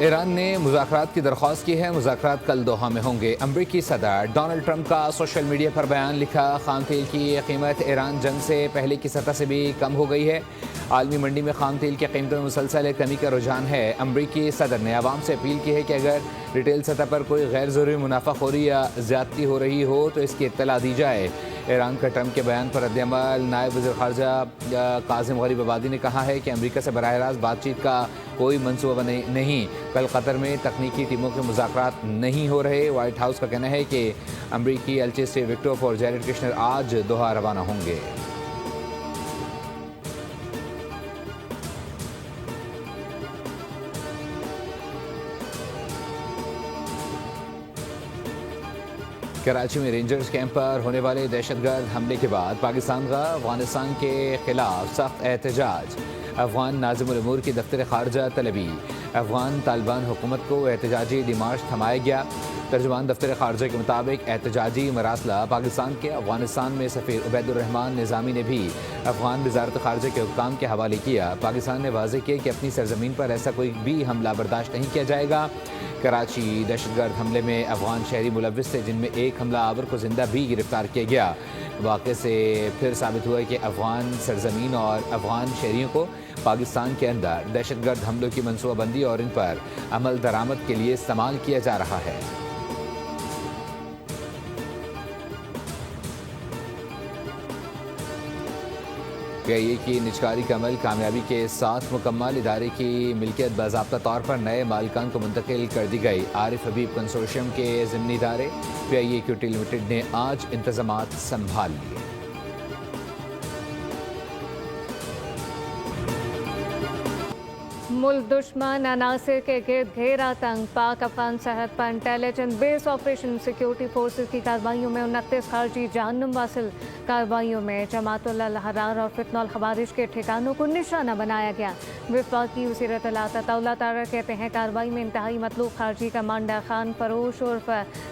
ایران نے مذاکرات کی درخواست کی ہے، مذاکرات کل دوحہ میں ہوں گے۔ امریکی صدر ڈونلڈ ٹرمپ کا سوشل میڈیا پر بیان، لکھا خام تیل کی قیمت ایران جنگ سے پہلے کی سطح سے بھی کم ہو گئی ہے۔ عالمی منڈی میں خام تیل کی قیمتوں میں مسلسل کمی کا رجحان ہے۔ امریکی صدر نے عوام سے اپیل کی ہے کہ اگر ریٹیل سطح پر کوئی غیر ضروری منافع خوری یا زیادتی ہو رہی ہو تو اس کی اطلاع دی جائے۔ ایران کا ٹرمپ کے بیان پر ردعمل، نائب وزیر خارجہ کاظم غریب آبادی نے کہا ہے کہ امریکہ سے براہ راست بات چیت کا کوئی منصوبہ نہیں۔ کل قطر میں تکنیکی ٹیموں کے مذاکرات نہیں ہو رہے۔ وائٹ ہاؤس کا کہنا ہے کہ امریکی ایلچی اسٹیو وکٹوف اور جیریڈ کشنر آج دوحہ روانہ ہوں گے۔ کراچی میں رینجرز کیمپ پر ہونے والے دہشت گرد حملے کے بعد پاکستان کا افغانستان کے خلاف سخت احتجاج۔ افغان ناظم الامور کی دفتر خارجہ طلبی، افغان طالبان حکومت کو احتجاجی ڈیمارچ تھمایا گیا۔ ترجمان دفتر خارجہ کے مطابق احتجاجی مراسلہ پاکستان کے افغانستان میں سفیر عبید الرحمان نظامی نے بھی افغان وزارت خارجہ کے حکام کے حوالے کیا۔ پاکستان نے واضح کیا کہ اپنی سرزمین پر ایسا کوئی بھی حملہ برداشت نہیں کیا جائے گا۔ کراچی دہشت گرد حملے میں افغان شہری ملوث تھے، جن میں ایک حملہ آور کو زندہ بھی گرفتار کیا گیا۔ واقعے سے پھر ثابت ہوا کہ افغان سرزمین اور افغان شہریوں کو پاکستان کے اندر دہشت گرد حملوں کی منصوبہ بندی اور ان پر عمل درآمد کے لیے استعمال کیا جا رہا ہے۔ پی آئی اے کی نجکاری کا عمل کامیابی کے ساتھ مکمل، ادارے کی ملکیت باضابطہ طور پر نئے مالکان کو منتقل کر دی گئی۔ عارف حبیب کنسورشیم کے ضمنی ادارے پی آئی اے ایکوٹی لمیٹڈ نے آج انتظامات سنبھال لیے۔ ملک دشمن عناصر کے گرد گھیرا تنگ، پاک افغان سرحد پر انٹیلیجنس بیس آپریشن سیکیورٹی فورسز کی کارروائیوں میں 29 خارجی جہنم واصل۔ کارروائیوں میں جماعت الحرار اور فتنہ الخوارج کے ٹھکانوں کو نشانہ بنایا گیا۔ وفاقی وزیر اطلاعات عطا اللہ طاہر کہتے ہیں کارروائی میں انتہائی مطلوب خارجی کمانڈر خان فروش عرف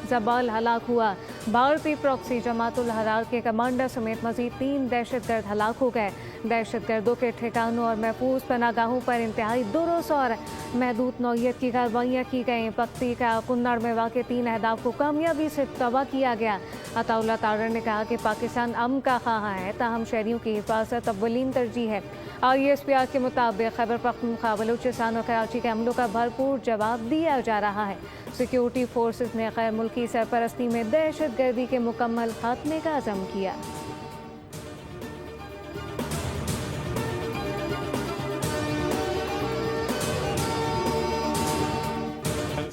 زبال ہلاک ہوا۔ بھارتی پراکسی جماعت الحرار کے کمانڈر سمیت مزید 3 دہشت گرد ہلاک ہو گئے۔ دہشت گردوں کے ٹھکانوں اور محفوظ پناہ گاہوں پر انتہائی درست اور محدود نوعیت کی کارروائیاں کی گئیں۔ پکتی کا کنڑ میں واقع 3 اہداف کو کامیابی سے تباہ کیا گیا۔ عطا اللہ طاہر نے کہا کہ پاکستان امن کا خواہاں ہے، تاہم شہریوں کی حفاظت اولین ترجیح ہے۔ آئی ایس پی آر کے مطابق خیبر پختونخوا، بلوچستان اور کراچی کے حملوں کا بھرپور جواب دیا جا رہا ہے۔ سیکیورٹی فورسز نے غیر ملکی سرپرستی میں دہشت گردی کے مکمل خاتمے کا عزم کیا۔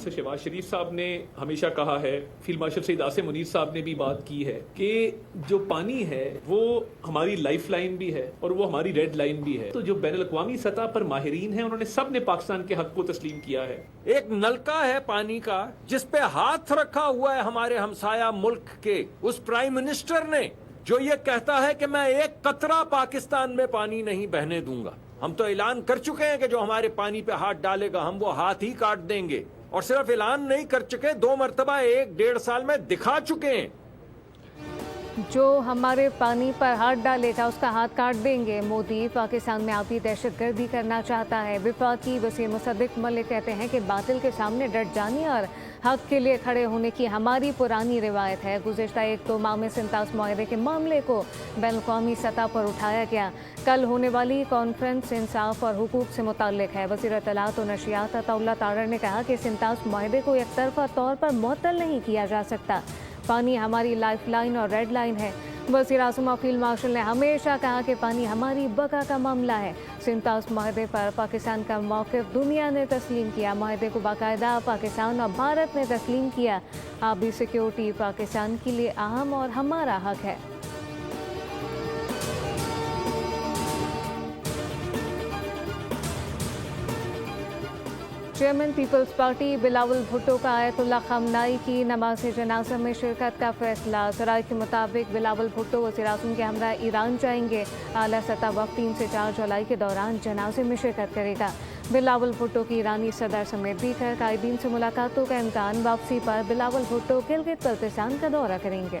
شہباز شریف صاحب نے ہمیشہ کہا ہے، فیلڈ مارشل سید عاصم منیر صاحب نے بھی بات کی ہے کہ جو پانی ہے وہ ہماری لائف لائن بھی ہے اور وہ ہماری ریڈ لائن بھی ہے۔ تو جو بین الاقوامی سطح پر ماہرین ہیں انہوں نے سب نے پاکستان کے حق کو تسلیم کیا ہے۔ ایک نلکا ہے پانی کا جس پہ ہاتھ رکھا ہوا ہے ہمارے ہمسایہ ملک کے اس پرائم منسٹر نے، جو یہ کہتا ہے کہ میں ایک قطرہ پاکستان میں پانی نہیں بہنے دوں گا۔ ہم تو اعلان کر چکے ہیں کہ جو ہمارے پانی پہ ہاتھ ڈالے گا ہم وہ ہاتھ ہی کاٹ دیں گے، اور صرف اعلان نہیں کر چکے، 2 مرتبہ 1-1.5 سال میں دکھا چکے ہیں۔ جو ہمارے پانی پر ہاتھ ڈالے گا اس کا ہاتھ کاٹ دیں گے۔ مودی پاکستان میں آبی دہشت گردی کرنا چاہتا ہے۔ وفاقی وزیر مصدق ملک کہتے ہیں کہ باطل کے سامنے ڈٹ جانے اور حق کے لیے کھڑے ہونے کی ہماری پرانی روایت ہے۔ گزشتہ 1-2 ماہ میں سنتاس معاہدے کے معاملے کو بین الاقوامی سطح پر اٹھایا گیا۔ کل ہونے والی کانفرنس انصاف اور حقوق سے متعلق ہے۔ وزیر اطلاعات و نشریات عطا اللہ طاہر نے کہا کہ سنتاس معاہدے کو یک طرفہ طور پر معطل نہیں کیا جا سکتا۔ پانی ہماری لائف لائن اور ریڈ لائن ہے۔ وزیر اعظم اور فیلڈ مارشل نے ہمیشہ کہا کہ پانی ہماری بقا کا معاملہ ہے۔ سنتاس معاہدے پر پاکستان کا موقف دنیا نے تسلیم کیا۔ معاہدے کو باقاعدہ پاکستان اور بھارت نے تسلیم کیا۔ آبی سیکیورٹی پاکستان کے لیے اہم اور ہمارا حق ہے۔ چیئرمین پیپلز پارٹی بلاول بھٹو کا آیت اللہ خامنائی کی نماز جنازہ میں شرکت کا فیصلہ۔ ذرائع کے مطابق بلاول بھٹو وزیر اعظم کے ہمراہ ایران جائیں گے۔ اعلیٰ سطح وفد 3 سے 4 جولائی کے دوران جنازے میں شرکت کرے گا۔ بلاول بھٹو کی ایرانی صدر سمیت دیگر قائدین سے ملاقاتوں کا امکان۔ واپسی پر بلاول بھٹو گلگت بلتستان کا دورہ کریں گے۔